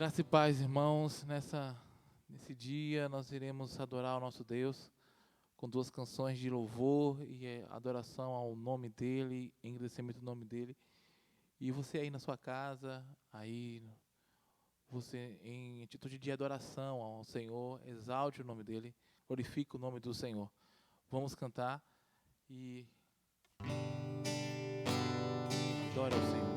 Graça e paz, irmãos. Nesse dia nós iremos adorar o nosso Deus com duas canções de louvor e adoração ao nome dEle, engrandecimento do nome dEle. E você aí na sua casa, você em atitude de adoração ao Senhor, exalte o nome dEle, glorifique o nome do Senhor. Vamos cantar e adore ao Senhor.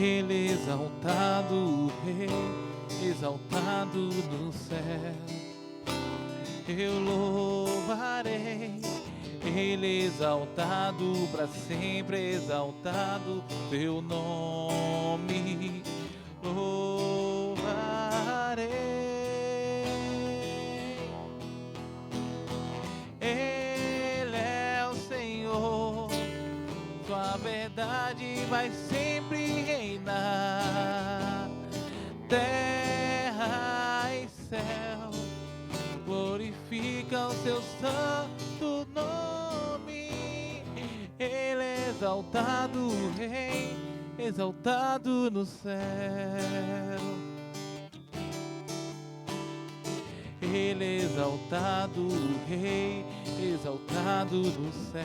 Ele exaltado, o Rei, exaltado no céu, eu louvarei. Ele exaltado para sempre, exaltado teu nome, louvarei. Ele é o Senhor, sua verdade vai sempre reinar. Terra e céu glorifica o seu santo nome. Ele é exaltado, o Rei, exaltado no céu. Ele é exaltado, o Rei, exaltado no céu.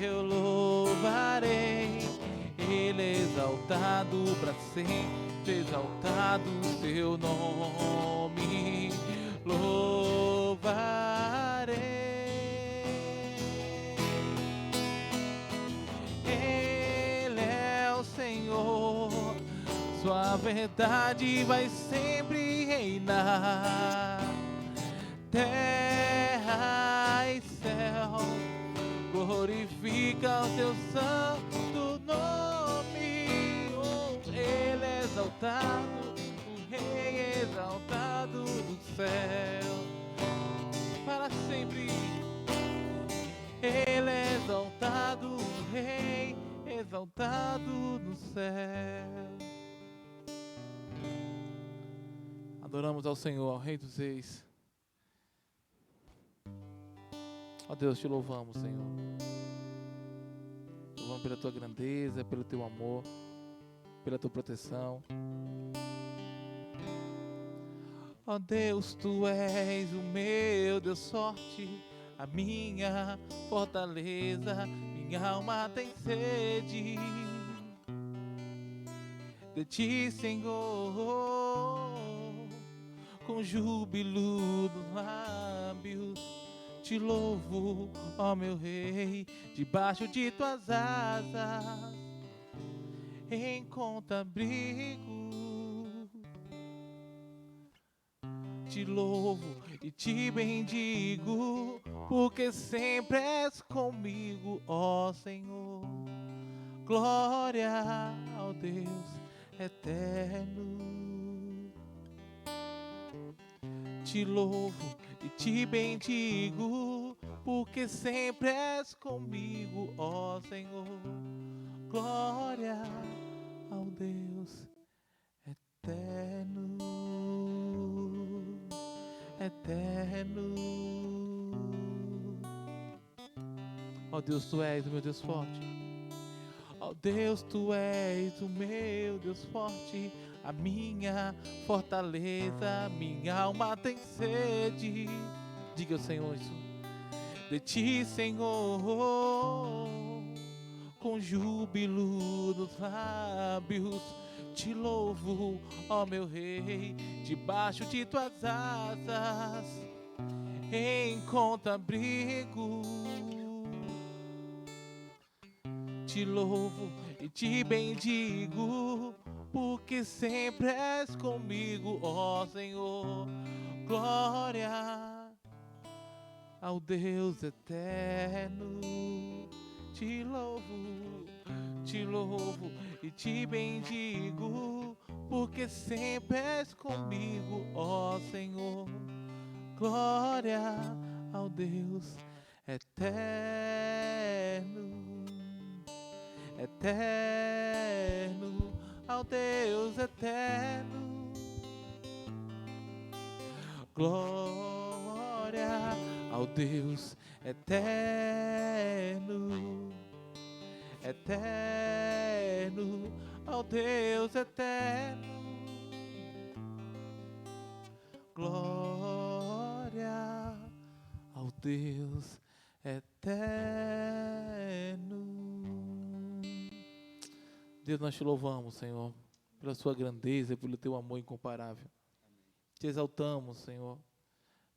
Eu louvarei. Ele é exaltado para sempre, exaltado o seu nome, louvarei. Ele é o Senhor, sua verdade vai sempre reinar. Terra e céu glorifica o seu santo nome. Ele é exaltado, o Rei é exaltado do céu, para sempre. Ele é exaltado, o Rei exaltado no céu. Adoramos ao Senhor, ao Rei dos Reis. Ó Deus, te louvamos, Senhor. Louvamos pela tua grandeza, pelo teu amor, pela tua proteção. Ó Deus, tu és o meu Deus forte, a minha fortaleza, minha alma tem sede de ti, Senhor, com júbilo nos lábios. Te louvo, ó meu Rei, debaixo de tuas asas encontra abrigo. Te louvo e te bendigo, porque sempre és comigo, ó Senhor. Glória ao Deus eterno. Te louvo e te bendigo, porque sempre és comigo, ó Senhor. Glória ao Deus eterno, eterno. Ó Deus, tu és o meu Deus forte. Ó Deus, tu és o meu Deus forte, a minha fortaleza, minha alma tem sede. Diga ao Senhor isso. De ti, Senhor, com júbilo nos lábios, te louvo, ó meu Rei, debaixo de tuas asas, encontra abrigo. Te louvo e te bendigo, porque sempre és comigo, ó Senhor. Glória ao Deus eterno. Te louvo e te bendigo, porque sempre és comigo, ó Senhor. Glória ao Deus eterno. Eterno, ao Deus eterno. Glória ao Deus eterno. Eterno, ao Deus eterno. Glória ao Deus eterno. Deus, nós te louvamos, Senhor, pela sua grandeza e pelo teu amor incomparável. Te exaltamos, Senhor,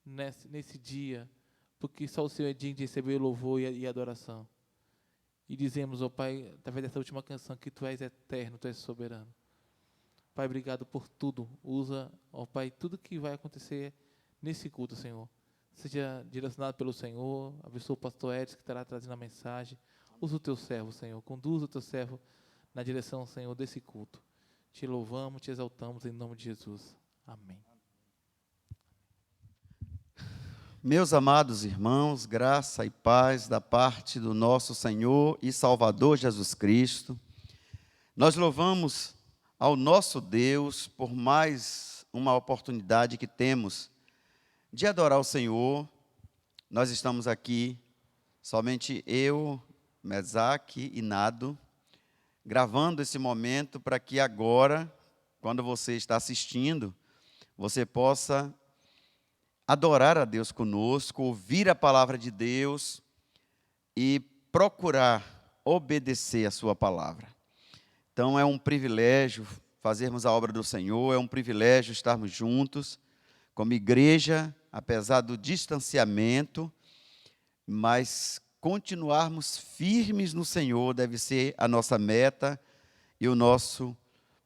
nesse dia, porque só o Senhor é digno de receber louvor e adoração. E dizemos, ó Pai, através dessa última canção, que Tu és eterno, Tu és soberano. Pai, obrigado por tudo. Usa, ó Pai, tudo que vai acontecer nesse culto, Senhor. Seja direcionado pelo Senhor, abençoa o pastor Edson que estará trazendo a mensagem. Usa o Teu servo, Senhor, conduza o Teu servo na direção, Senhor, desse culto. Te louvamos, te exaltamos em nome de Jesus. Amém. Meus amados irmãos, graça e paz da parte do nosso Senhor e Salvador Jesus Cristo. Nós louvamos ao nosso Deus por mais uma oportunidade que temos de adorar o Senhor. Nós estamos aqui, somente eu, Mesaque e Nado, gravando esse momento para que agora, quando você está assistindo, você possa adorar a Deus conosco, ouvir a palavra de Deus e procurar obedecer a sua palavra. Então é um privilégio fazermos a obra do Senhor, é um privilégio estarmos juntos como igreja, apesar do distanciamento, mas continuarmos firmes no Senhor deve ser a nossa meta e o nosso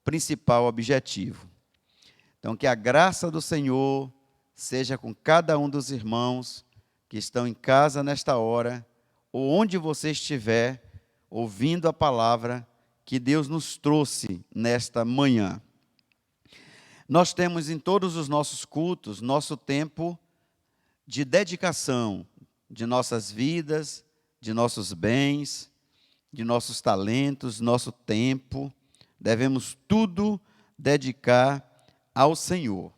principal objetivo. Então, que a graça do Senhor seja com cada um dos irmãos que estão em casa nesta hora, ou onde você estiver, ouvindo a palavra que Deus nos trouxe nesta manhã. Nós temos em todos os nossos cultos, nosso tempo de dedicação de nossas vidas, de nossos bens, de nossos talentos, nosso tempo. Devemos tudo dedicar ao Senhor.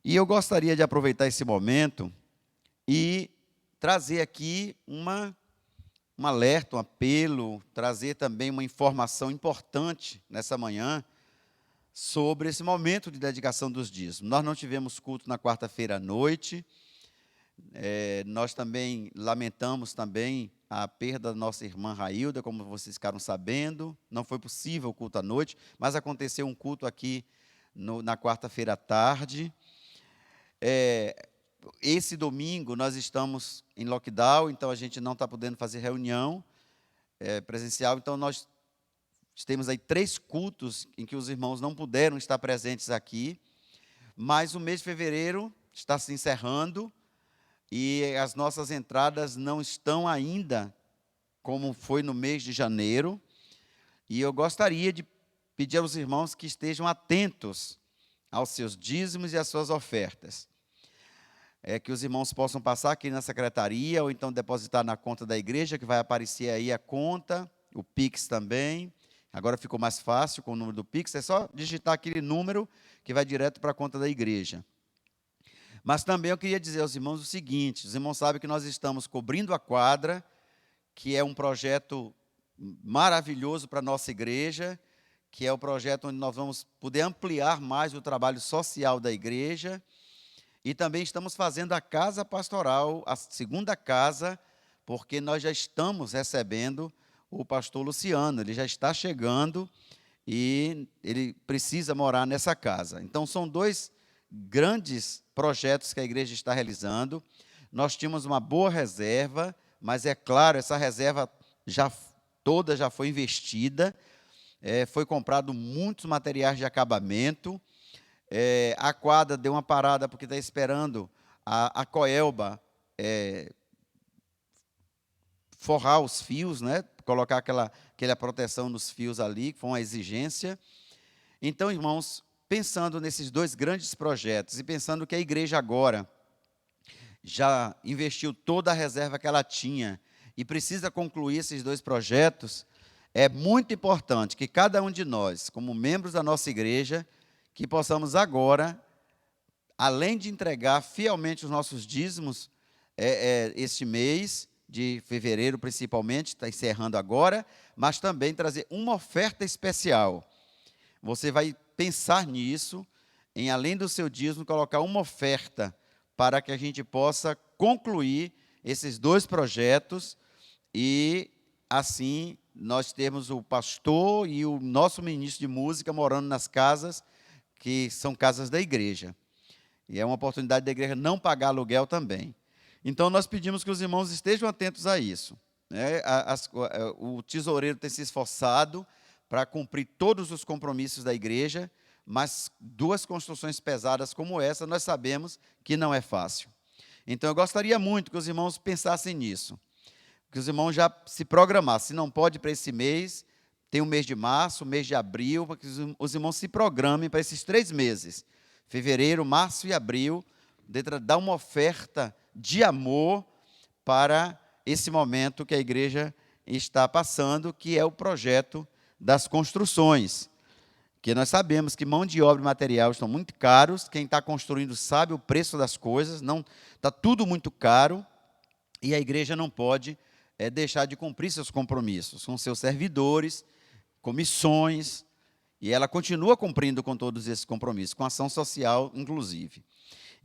E eu gostaria de aproveitar esse momento e trazer aqui um alerta, um apelo, trazer também uma informação importante nessa manhã sobre esse momento de dedicação dos dízimos. Nós não tivemos culto na quarta-feira à noite. Nós também lamentamos também a perda da nossa irmã Railda, como vocês ficaram sabendo. Não foi possível o culto à noite, mas aconteceu um culto aqui na quarta-feira à tarde. Esse domingo nós estamos em lockdown, então a gente não está podendo fazer reunião presencial, então nós temos aí 3 cultos em que os irmãos não puderam estar presentes aqui, mas o mês de fevereiro está se encerrando e as nossas entradas não estão ainda como foi no mês de janeiro. E eu gostaria de pedir aos irmãos que estejam atentos aos seus dízimos e às suas ofertas. Que os irmãos possam passar aqui na secretaria ou então depositar na conta da igreja, que vai aparecer aí a conta, o Pix também. Agora ficou mais fácil com o número do Pix, é só digitar aquele número que vai direto para a conta da igreja. Mas também eu queria dizer aos irmãos o seguinte: os irmãos sabem que nós estamos cobrindo a quadra, que é um projeto maravilhoso para a nossa igreja, que é o projeto onde nós vamos poder ampliar mais o trabalho social da igreja. E também estamos fazendo a casa pastoral, a segunda casa, porque nós já estamos recebendo o pastor Luciano, ele já está chegando e ele precisa morar nessa casa. Então, são 2 grandes projetos que a igreja está realizando. Nós tínhamos uma boa reserva, mas é claro, essa reserva toda já foi investida, foi comprado muitos materiais de acabamento. A quadra deu uma parada porque está esperando a Coelba forrar os fios, né? Colocar aquela proteção nos fios ali, que foi uma exigência. Então, irmãos, pensando nesses 2 grandes projetos e pensando que a igreja agora já investiu toda a reserva que ela tinha e precisa concluir esses 2 projetos, é muito importante que cada um de nós, como membros da nossa igreja, que possamos agora, além de entregar fielmente os nossos dízimos este mês, de fevereiro principalmente, está encerrando agora, mas também trazer uma oferta especial. Você vai pensar nisso, em além do seu dízimo, colocar uma oferta para que a gente possa concluir esses 2 projetos e, assim, nós temos o pastor e o nosso ministro de música morando nas casas, que são casas da igreja. E é uma oportunidade da igreja não pagar aluguel também. Então, nós pedimos que os irmãos estejam atentos a isso. O tesoureiro tem se esforçado para cumprir todos os compromissos da igreja, mas 2 construções pesadas como essa, nós sabemos que não é fácil. Então, eu gostaria muito que os irmãos pensassem nisso, que os irmãos já se programassem. Se não pode para esse mês, tem o mês de março, o mês de abril, para que os irmãos se programem para esses 3 meses, fevereiro, março e abril, dar uma oferta de amor para esse momento que a igreja está passando, que é o projeto das construções. Que nós sabemos que mão de obra e material estão muito caros, quem está construindo sabe o preço das coisas, não está tudo muito caro, e a igreja não pode deixar de cumprir seus compromissos com seus servidores, com missões, e ela continua cumprindo com todos esses compromissos, com ação social, inclusive.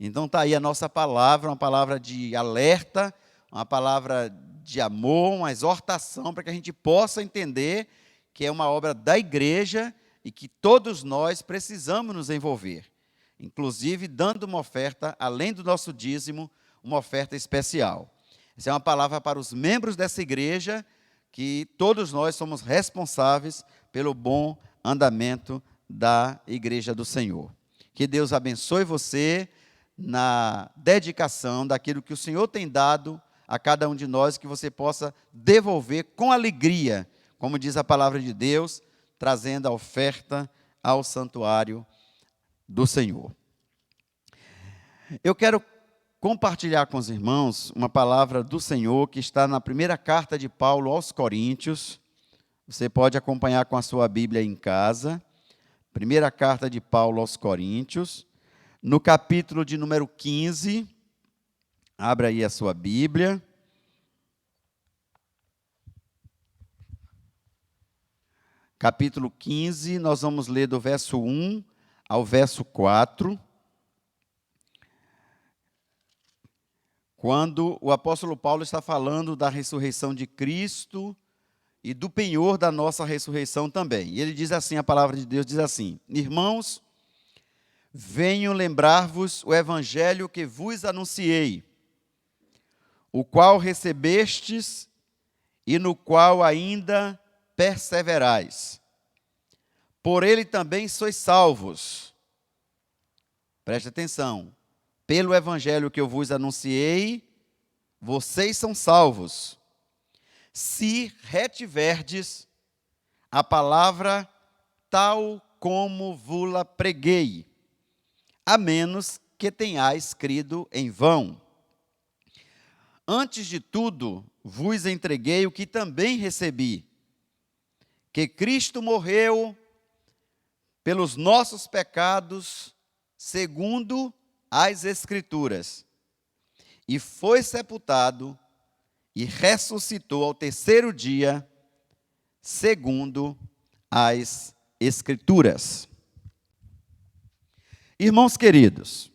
Então, está aí a nossa palavra, uma palavra de alerta, uma palavra de amor, uma exortação, para que a gente possa entender que é uma obra da igreja e que todos nós precisamos nos envolver, inclusive dando uma oferta, além do nosso dízimo, uma oferta especial. Essa é uma palavra para os membros dessa igreja, que todos nós somos responsáveis pelo bom andamento da igreja do Senhor. Que Deus abençoe você na dedicação daquilo que o Senhor tem dado a cada um de nós, que você possa devolver com alegria, como diz a palavra de Deus, trazendo a oferta ao santuário do Senhor. Eu quero compartilhar com os irmãos uma palavra do Senhor que está na primeira carta de Paulo aos Coríntios. Você pode acompanhar com a sua Bíblia em casa. Primeira carta de Paulo aos Coríntios, no capítulo de número 15. Abra aí a sua Bíblia. Capítulo 15, nós vamos ler do verso 1 ao verso 4. Quando o apóstolo Paulo está falando da ressurreição de Cristo e do penhor da nossa ressurreição também. E ele diz assim, a palavra de Deus diz assim: irmãos, venho lembrar-vos o evangelho que vos anunciei, o qual recebestes e no qual ainda perseverais. por ele também sois salvos. Preste atenção. Pelo evangelho que eu vos anunciei, vocês são salvos, se retiverdes a palavra tal como vos-la preguei, a menos que tenhais crido em vão. Antes de tudo, vos entreguei o que também recebi, que Cristo morreu pelos nossos pecados, segundo as Escrituras, e foi sepultado e ressuscitou ao terceiro dia, segundo as Escrituras. Irmãos queridos,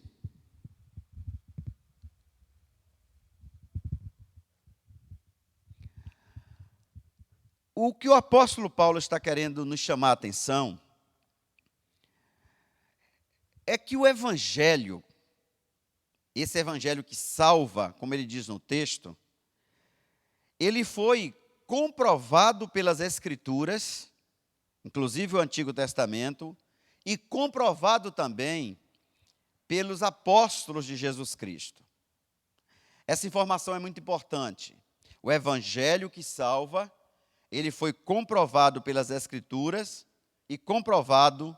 o que o apóstolo Paulo está querendo nos chamar a atenção é que o evangelho, esse evangelho que salva, como ele diz no texto, ele foi comprovado pelas Escrituras, inclusive o Antigo Testamento, e comprovado também pelos apóstolos de Jesus Cristo. Essa informação é muito importante. O evangelho que salva, ele foi comprovado pelas Escrituras e comprovado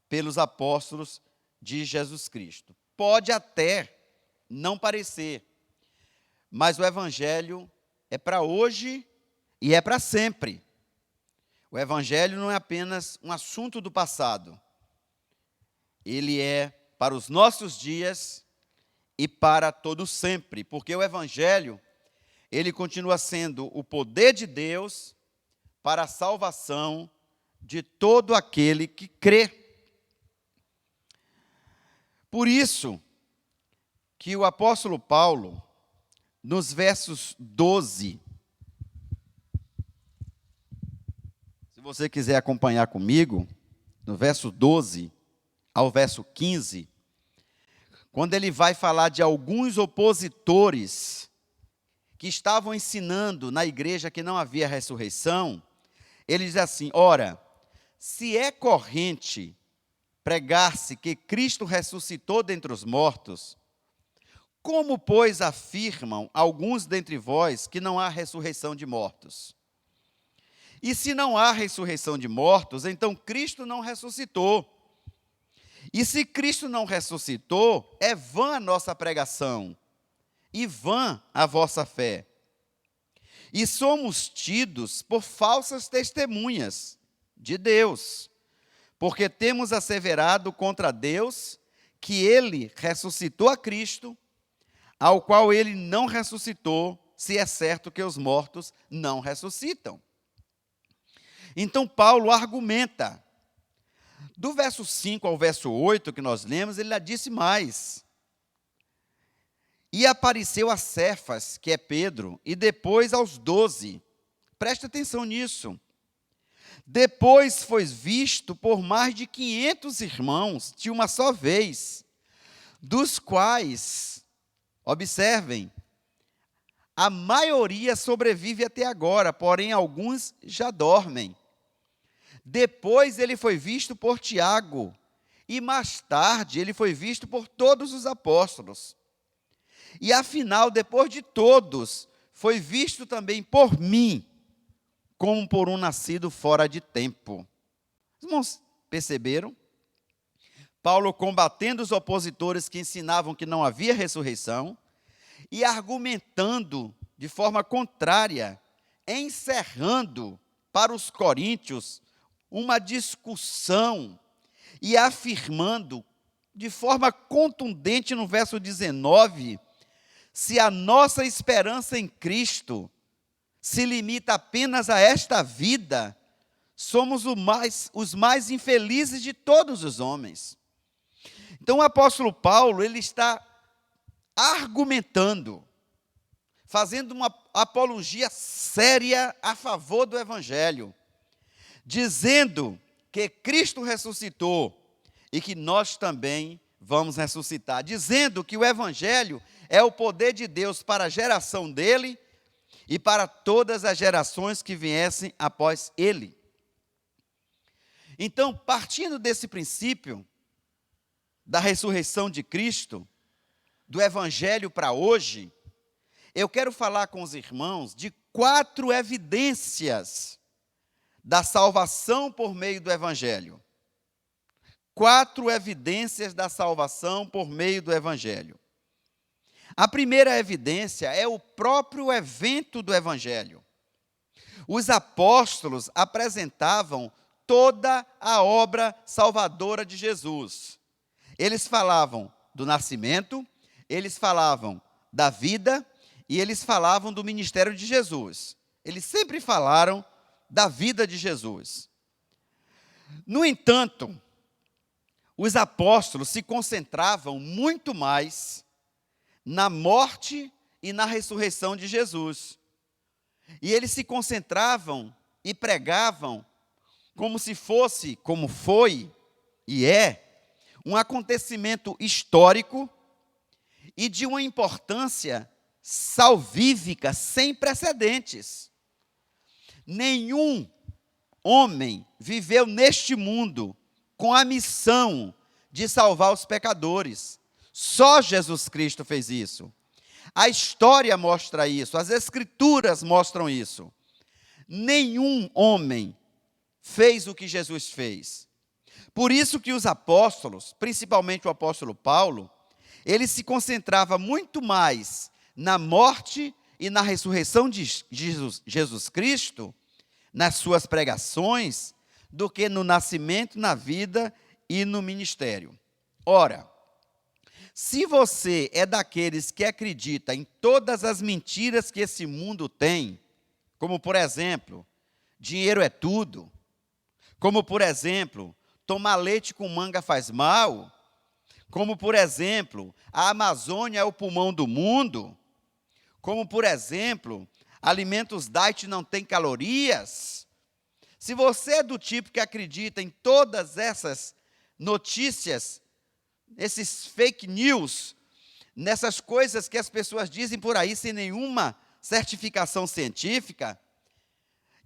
pelos apóstolos de Jesus Cristo. Pode até não parecer, mas o evangelho é para hoje e é para sempre. O evangelho não é apenas um assunto do passado. Ele é para os nossos dias e para todo sempre, porque o evangelho, ele continua sendo o poder de Deus para a salvação de todo aquele que crê. Por isso que o apóstolo Paulo, nos versos 12, se você quiser acompanhar comigo, no verso 12 ao verso 15, quando ele vai falar de alguns opositores que estavam ensinando na igreja que não havia ressurreição, ele diz assim: ora, se é corrente pregar-se que Cristo ressuscitou dentre os mortos, como, pois, afirmam alguns dentre vós que não há ressurreição de mortos? E se não há ressurreição de mortos, então Cristo não ressuscitou. E se Cristo não ressuscitou, é vã a nossa pregação, e vã a vossa fé. E somos tidos por falsas testemunhas de Deus, porque temos asseverado contra Deus que ele ressuscitou a Cristo, ao qual ele não ressuscitou, se é certo que os mortos não ressuscitam. Então Paulo argumenta. Do verso 5 ao verso 8 que nós lemos, ele já disse mais. E apareceu a Cefas, que é Pedro, e depois aos 12. Preste atenção nisso. Depois foi visto por mais de 500 irmãos, de uma só vez, dos quais, observem, a maioria sobrevive até agora, porém alguns já dormem. Depois ele foi visto por Tiago, e mais tarde ele foi visto por todos os apóstolos. E afinal, depois de todos, foi visto também por mim, como por um nascido fora de tempo. Os irmãos perceberam? Paulo combatendo os opositores que ensinavam que não havia ressurreição, e argumentando de forma contrária, encerrando para os coríntios uma discussão e afirmando de forma contundente no verso 19, se a nossa esperança em Cristo se limita apenas a esta vida, somos os mais infelizes de todos os homens. Então o apóstolo Paulo, ele está argumentando, fazendo uma apologia séria a favor do evangelho, dizendo que Cristo ressuscitou e que nós também vamos ressuscitar, dizendo que o evangelho é o poder de Deus para a geração dele e para todas as gerações que viessem após ele. Então, partindo desse princípio da ressurreição de Cristo, do Evangelho para hoje, eu quero falar com os irmãos de 4 evidências da salvação por meio do Evangelho. 4 evidências da salvação por meio do Evangelho. A primeira evidência é o próprio evento do Evangelho. Os apóstolos apresentavam toda a obra salvadora de Jesus. Eles falavam do nascimento, eles falavam da vida e eles falavam do ministério de Jesus. Eles sempre falaram da vida de Jesus. No entanto, os apóstolos se concentravam muito mais na morte e na ressurreição de Jesus. E eles se concentravam e pregavam como se fosse, como foi e é, um acontecimento histórico e de uma importância salvífica sem precedentes. Nenhum homem viveu neste mundo com a missão de salvar os pecadores. Só Jesus Cristo fez isso. A história mostra isso, as Escrituras mostram isso. Nenhum homem fez o que Jesus fez. Por isso que os apóstolos, principalmente o apóstolo Paulo, ele se concentrava muito mais na morte e na ressurreição de Jesus Cristo, nas suas pregações, do que no nascimento, na vida e no ministério. Ora, se você é daqueles que acredita em todas as mentiras que esse mundo tem, como, por exemplo, dinheiro é tudo, como, por exemplo, tomar leite com manga faz mal, como, por exemplo, a Amazônia é o pulmão do mundo, como, por exemplo, alimentos diet não têm calorias. Se você é do tipo que acredita em todas essas notícias, esses fake news, nessas coisas que as pessoas dizem por aí sem nenhuma certificação científica,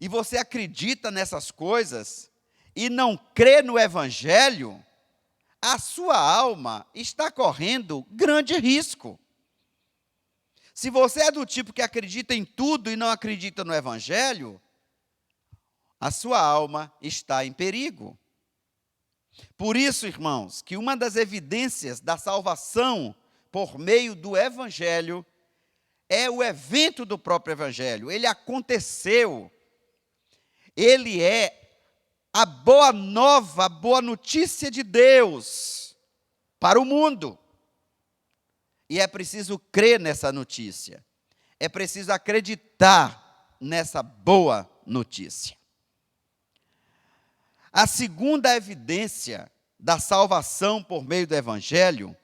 e você acredita nessas coisas e não crê no Evangelho, a sua alma está correndo grande risco. Se você é do tipo que acredita em tudo e não acredita no Evangelho, a sua alma está em perigo. Por isso, irmãos, que uma das evidências da salvação por meio do Evangelho é o evento do próprio Evangelho. Ele aconteceu. Ele é a boa nova, a boa notícia de Deus para o mundo. E é preciso crer nessa notícia. É preciso acreditar nessa boa notícia. A segunda evidência da salvação por meio do Evangelho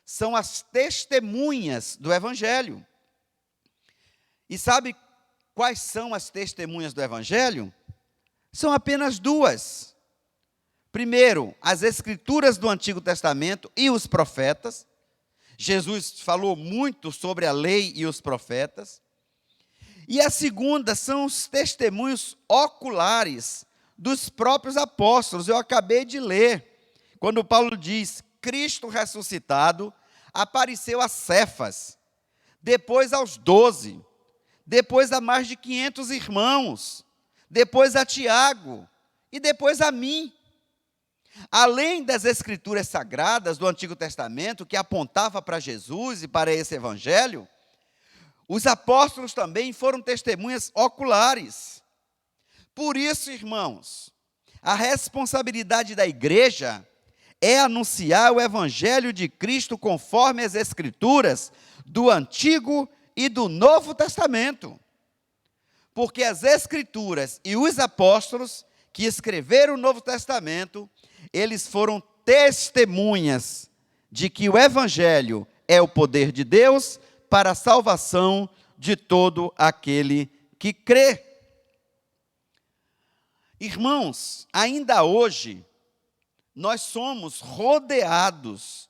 são as testemunhas do Evangelho. E sabe quais são as testemunhas do Evangelho? São apenas 2. Primeiro, as Escrituras do Antigo Testamento e os profetas. Jesus falou muito sobre a lei e os profetas. E a segunda são os testemunhos oculares dos próprios apóstolos. Eu acabei de ler, quando Paulo diz: Cristo ressuscitado apareceu a Cefas, depois aos 12, depois a mais de 500 irmãos, depois a Tiago e depois a mim. Além das Escrituras sagradas do Antigo Testamento, que apontava para Jesus e para esse Evangelho, os apóstolos também foram testemunhas oculares. Por isso, irmãos, a responsabilidade da igreja é anunciar o Evangelho de Cristo conforme as Escrituras do Antigo e do Novo Testamento. Porque as Escrituras e os apóstolos que escreveram o Novo Testamento, eles foram testemunhas de que o Evangelho é o poder de Deus para a salvação de todo aquele que crê. Irmãos, ainda hoje, nós somos rodeados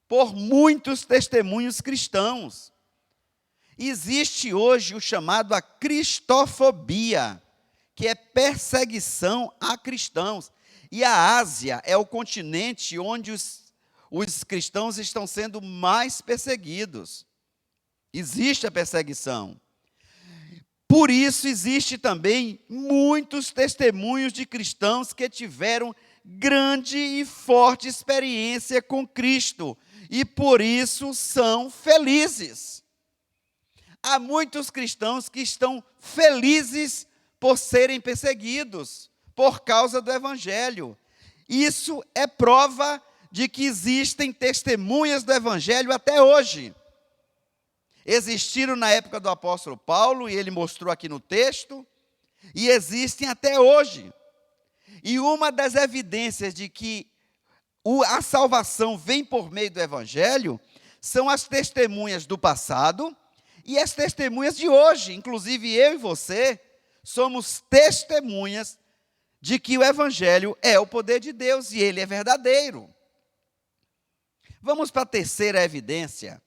por muitos testemunhos cristãos. Existe hoje o chamado a cristofobia, que é perseguição a cristãos. E a Ásia é o continente onde os cristãos estão sendo mais perseguidos. Existe a perseguição. Por isso, existe também muitos testemunhos de cristãos que tiveram grande e forte experiência com Cristo, e por isso são felizes. Há muitos cristãos que estão felizes por serem perseguidos, por causa do Evangelho. Isso é prova de que existem testemunhas do Evangelho até hoje. Existiram na época do apóstolo Paulo, e ele mostrou aqui no texto, e existem até hoje. E uma das evidências de que a salvação vem por meio do Evangelho são as testemunhas do passado e as testemunhas de hoje. Inclusive eu e você somos testemunhas de que o Evangelho é o poder de Deus e ele é verdadeiro. Vamos para a terceira evidência.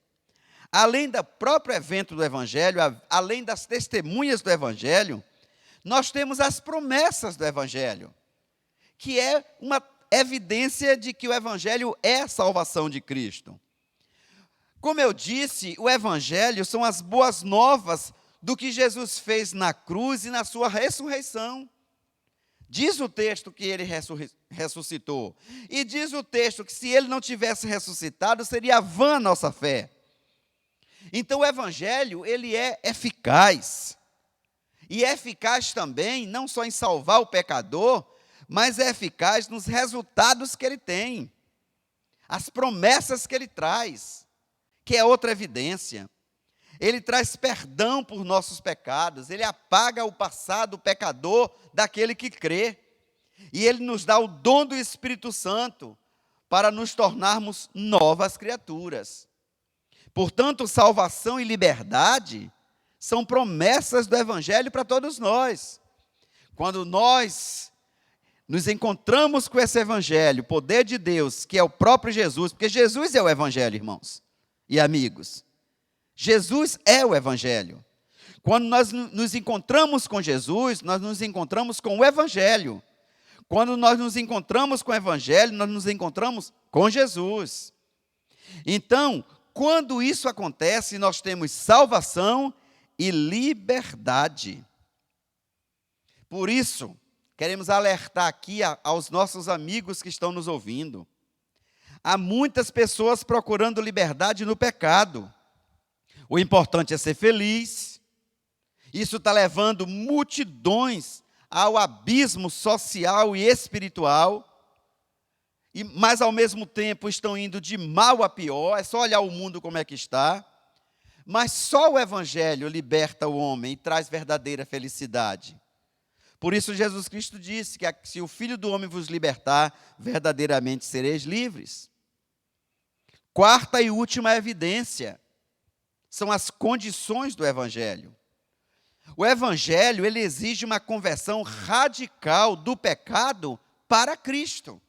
Além do próprio evento do Evangelho, além das testemunhas do Evangelho, nós temos as promessas do Evangelho, que é uma evidência de que o Evangelho é a salvação de Cristo. Como eu disse, o Evangelho são as boas novas do que Jesus fez na cruz e na sua ressurreição. Diz o texto que ele ressuscitou. E diz o texto que se ele não tivesse ressuscitado, seria vã a nossa fé. Então o Evangelho, ele é eficaz. E é eficaz também, não só em salvar o pecador, mas é eficaz nos resultados que ele tem. As promessas que ele traz, que é outra evidência. Ele traz perdão por nossos pecados, ele apaga o passado pecador daquele que crê. E ele nos dá o dom do Espírito Santo para nos tornarmos novas criaturas. Portanto, salvação e liberdade são promessas do Evangelho para todos nós. Quando nós nos encontramos com esse Evangelho, o poder de Deus, que é o próprio Jesus, porque Jesus é o Evangelho, irmãos e amigos. Jesus é o Evangelho. Quando nós nos encontramos com Jesus, nós nos encontramos com o Evangelho. Quando nós nos encontramos com o Evangelho, nós nos encontramos com Jesus. Então, quando isso acontece, nós temos salvação e liberdade. Por isso, queremos alertar aqui aos nossos amigos que estão nos ouvindo. Há muitas pessoas procurando liberdade no pecado. O importante é ser feliz. Isso está levando multidões ao abismo social e espiritual. Mas, ao mesmo tempo, estão indo de mal a pior. É só olhar o mundo como é que está. Mas só o Evangelho liberta o homem e traz verdadeira felicidade. Por isso, Jesus Cristo disse que se o Filho do Homem vos libertar, verdadeiramente sereis livres. Quarta e última evidência são as condições do Evangelho. O Evangelho, ele exige uma conversão radical do pecado para Cristo.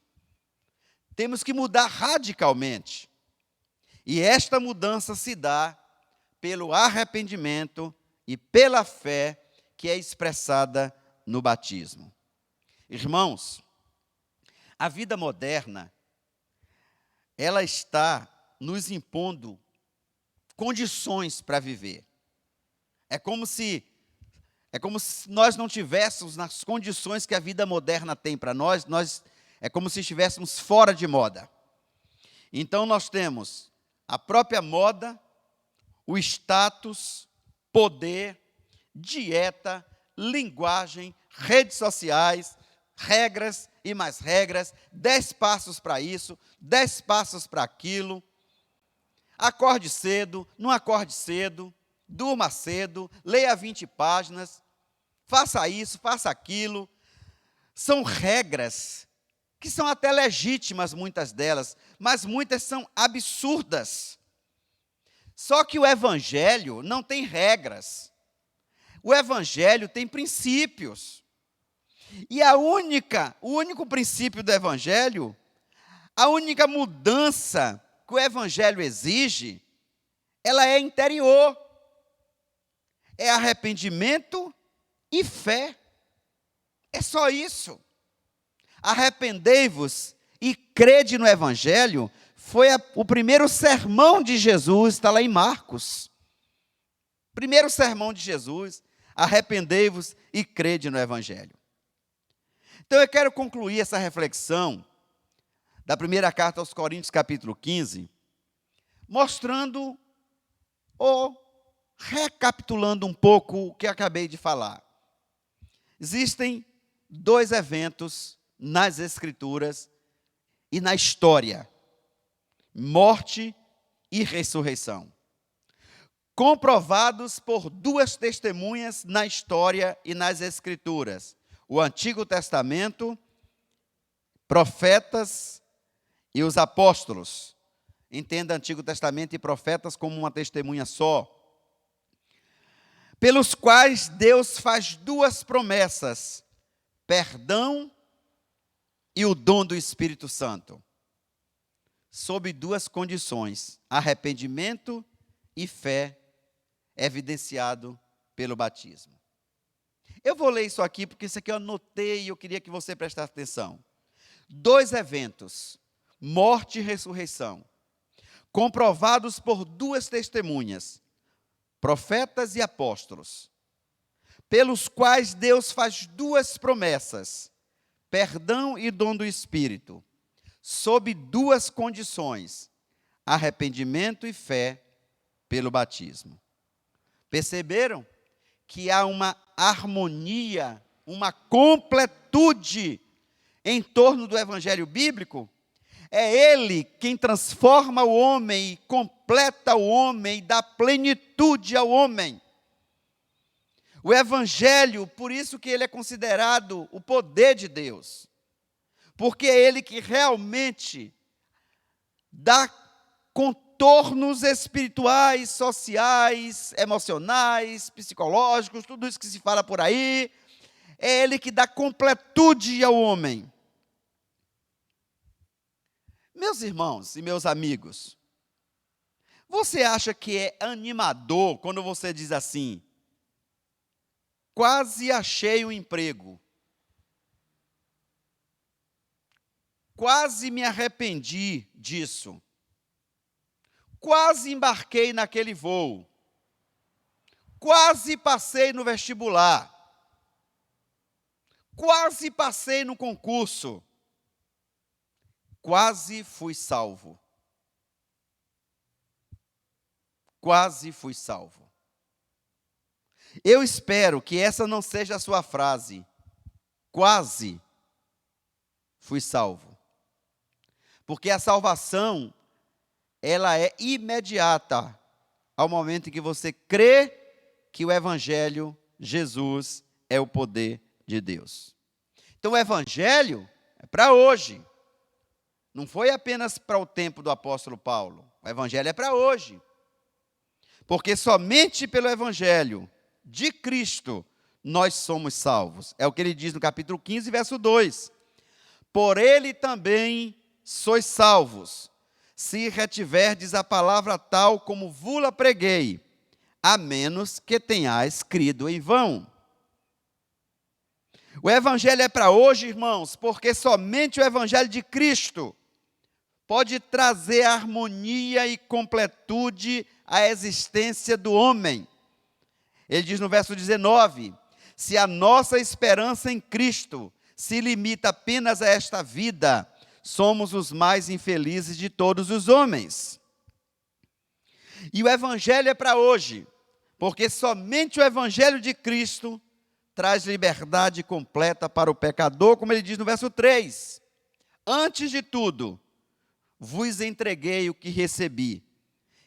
Temos que mudar radicalmente. E esta mudança se dá pelo arrependimento e pela fé que é expressada no batismo. Irmãos, a vida moderna, ela está nos impondo condições para viver. É como se nós não tivéssemos nas condições que a vida moderna tem para nós, é como se estivéssemos fora de moda. Então nós temos a própria moda, o status, poder, dieta, linguagem, redes sociais, regras e mais regras, 10 passos para isso, 10 passos para aquilo. Acorde cedo, não acorde cedo, durma cedo, leia 20 páginas, faça isso, faça aquilo. São regras que são até legítimas, muitas delas, mas muitas são absurdas. Só que o Evangelho não tem regras. O Evangelho tem princípios. E o único princípio do Evangelho, a única mudança que o Evangelho exige, ela é interior. É arrependimento e fé. É só isso. arrependei-vos e crede no Evangelho, foi o primeiro sermão de Jesus, está lá em Marcos. Primeiro sermão de Jesus, arrependei-vos e crede no Evangelho. Então eu quero concluir essa reflexão da primeira carta aos Coríntios, capítulo 15, mostrando ou recapitulando um pouco o que acabei de falar. Existem dois eventos nas Escrituras e na história: morte e ressurreição, comprovados por duas testemunhas na história e nas Escrituras: o Antigo Testamento, profetas e os apóstolos. Entenda Antigo Testamento e profetas como uma testemunha só, pelos quais Deus faz duas promessas: perdão e o dom do Espírito Santo, sob duas condições: arrependimento e fé, evidenciado pelo batismo. Eu vou ler isso aqui, porque isso aqui eu anotei e eu queria que você prestasse atenção. Dois eventos, morte e ressurreição, comprovados por duas testemunhas, profetas e apóstolos, pelos quais Deus faz duas promessas: perdão e dom do Espírito, sob duas condições: arrependimento e fé pelo batismo. Perceberam que há uma harmonia, uma completude em torno do Evangelho bíblico? É Ele quem transforma o homem, completa o homem, dá plenitude ao homem. O Evangelho, por isso que ele é considerado o poder de Deus, porque é Ele que realmente dá contornos espirituais, sociais, emocionais, psicológicos, tudo isso que se fala por aí, é Ele que dá completude ao homem. Meus irmãos e meus amigos, você acha que é animador quando você diz assim: quase achei um emprego, quase me arrependi disso, quase embarquei naquele voo, quase passei no vestibular, quase passei no concurso, quase fui salvo. Quase fui salvo. Eu espero que essa não seja a sua frase. Quase fui salvo. Porque a salvação, ela é imediata ao momento em que você crê que o Evangelho, Jesus, é o poder de Deus. Então o Evangelho é para hoje. Não foi apenas para o tempo do apóstolo Paulo. O Evangelho é para hoje. Porque somente pelo Evangelho de Cristo nós somos salvos. É o que ele diz no capítulo 15, verso 2. Por ele também sois salvos, se retiverdes a palavra tal como vula preguei, a menos que tenhais crido em vão. O Evangelho é para hoje, irmãos, porque somente o Evangelho de Cristo pode trazer harmonia e completude à existência do homem. Ele diz no verso 19: se a nossa esperança em Cristo se limita apenas a esta vida, somos os mais infelizes de todos os homens. E o Evangelho é para hoje, porque somente o Evangelho de Cristo traz liberdade completa para o pecador, como ele diz no verso 3. Antes de tudo, vos entreguei o que recebi,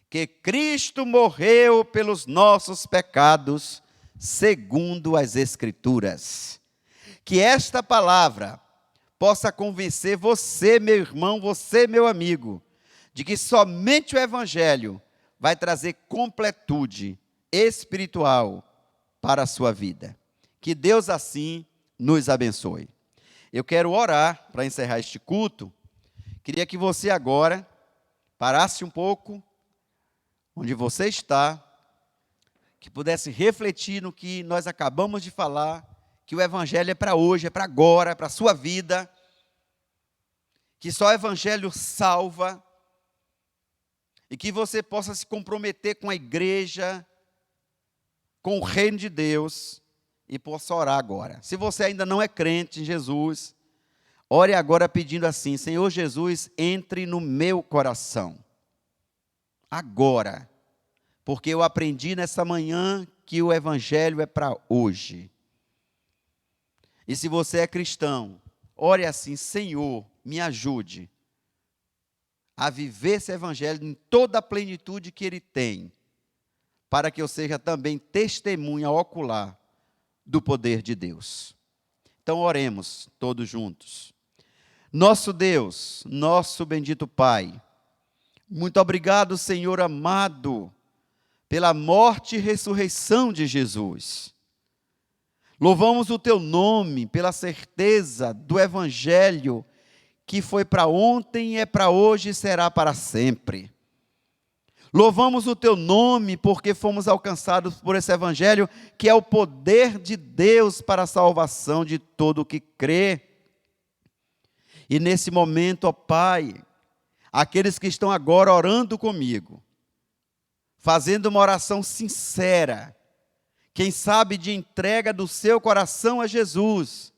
que Cristo morreu pelos nossos pecados, segundo as Escrituras. Que esta palavra possa convencer você, meu irmão, você, meu amigo, de que somente o Evangelho vai trazer completude espiritual para a sua vida. Que Deus assim nos abençoe. Eu quero orar para encerrar este culto. Queria que você agora parasse um pouco onde você está, que pudesse refletir no que nós acabamos de falar, que o Evangelho é para hoje, é para agora, é para a sua vida. que só o Evangelho salva, e que você possa se comprometer com a igreja, com o reino de Deus, e possa orar agora. Se você ainda não é crente em Jesus, ore agora pedindo assim: Senhor Jesus, entre no meu coração, agora, porque eu aprendi nessa manhã que o Evangelho é para hoje. E se você é cristão, ore assim: Senhor, me ajude a viver esse Evangelho em toda a plenitude que ele tem, para que eu seja também testemunha ocular do poder de Deus. Então oremos todos juntos. Nosso Deus, nosso bendito Pai, muito obrigado, Senhor amado, pela morte e ressurreição de Jesus. Louvamos o teu nome pela certeza do Evangelho, que foi para ontem, é para hoje e será para sempre. Louvamos o teu nome porque fomos alcançados por esse Evangelho, que é o poder de Deus para a salvação de todo o que crê. E nesse momento, ó Pai, aqueles que estão agora orando comigo, fazendo uma oração sincera, quem sabe de entrega do seu coração a Jesus,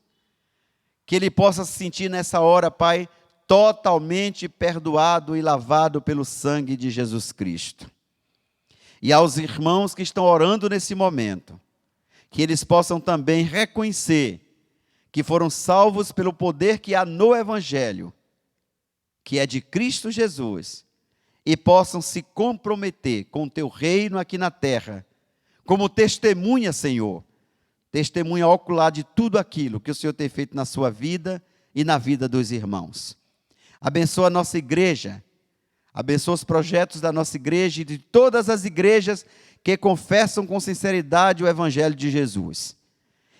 que ele possa se sentir nessa hora, Pai, totalmente perdoado e lavado pelo sangue de Jesus Cristo. E aos irmãos que estão orando nesse momento, que eles possam também reconhecer que foram salvos pelo poder que há no Evangelho, que é de Cristo Jesus, e possam se comprometer com o teu reino aqui na terra, como testemunha, Senhor, testemunha ocular de tudo aquilo que o Senhor tem feito na sua vida e na vida dos irmãos. Abençoa a nossa igreja, abençoa os projetos da nossa igreja e de todas as igrejas que confessam com sinceridade o Evangelho de Jesus.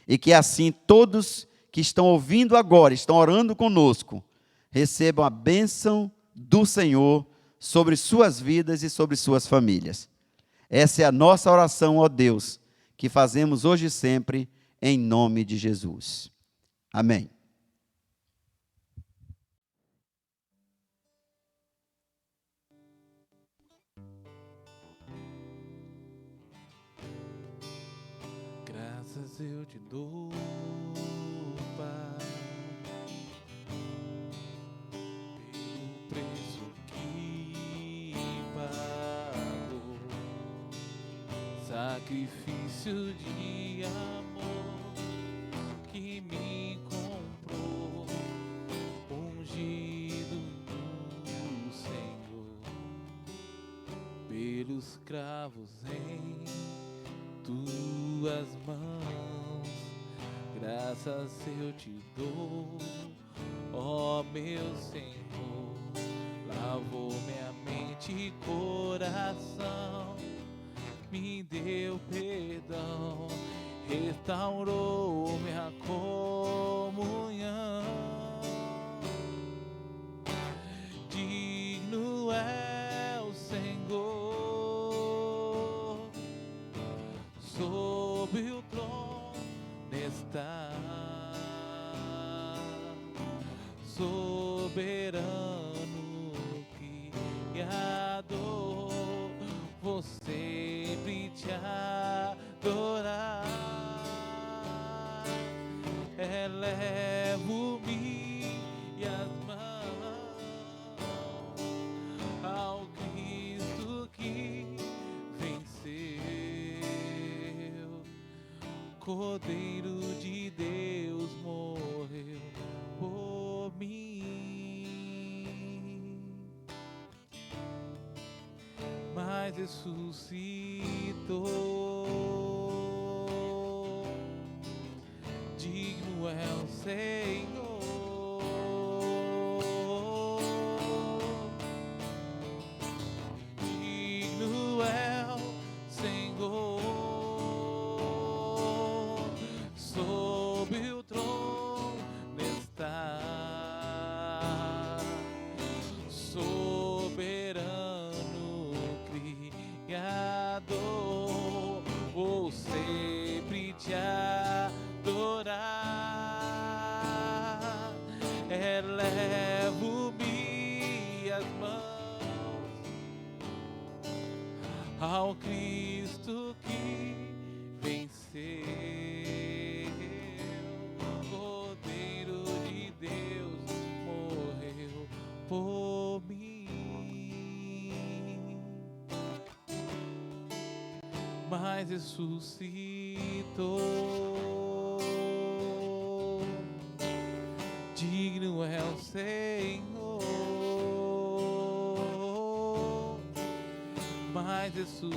E que assim todos que estão ouvindo agora, estão orando conosco, recebam a bênção do Senhor sobre suas vidas e sobre suas famílias. Essa é a nossa oração, ó Deus, que fazemos hoje e sempre, em nome de Jesus. Amém. Graças eu te dou, Pai, pelo preço que pagou, sacrifício de amor que me comprou, ungido do Senhor, pelos cravos em tuas mãos. Graças eu te dou, ó meu Senhor. Lavou minha mente e coração, me deu perdão, restaurou minha comunhão. Digno é o Senhor, sob o trono está, soberano Criador, vou sempre te adorar. Elevo minhas mãos ao Cristo que venceu, Cordeiro de Deus morreu por mim, mas ressuscitou. Digno é o Senhor, digno é o Senhor, sob o trono está, soberano Criador, vou sempre te adorar. ao Cristo que venceu, Cordeiro de Deus morreu por mim, mas ressuscitou. Digno é o Senhor, mas ressuscitou.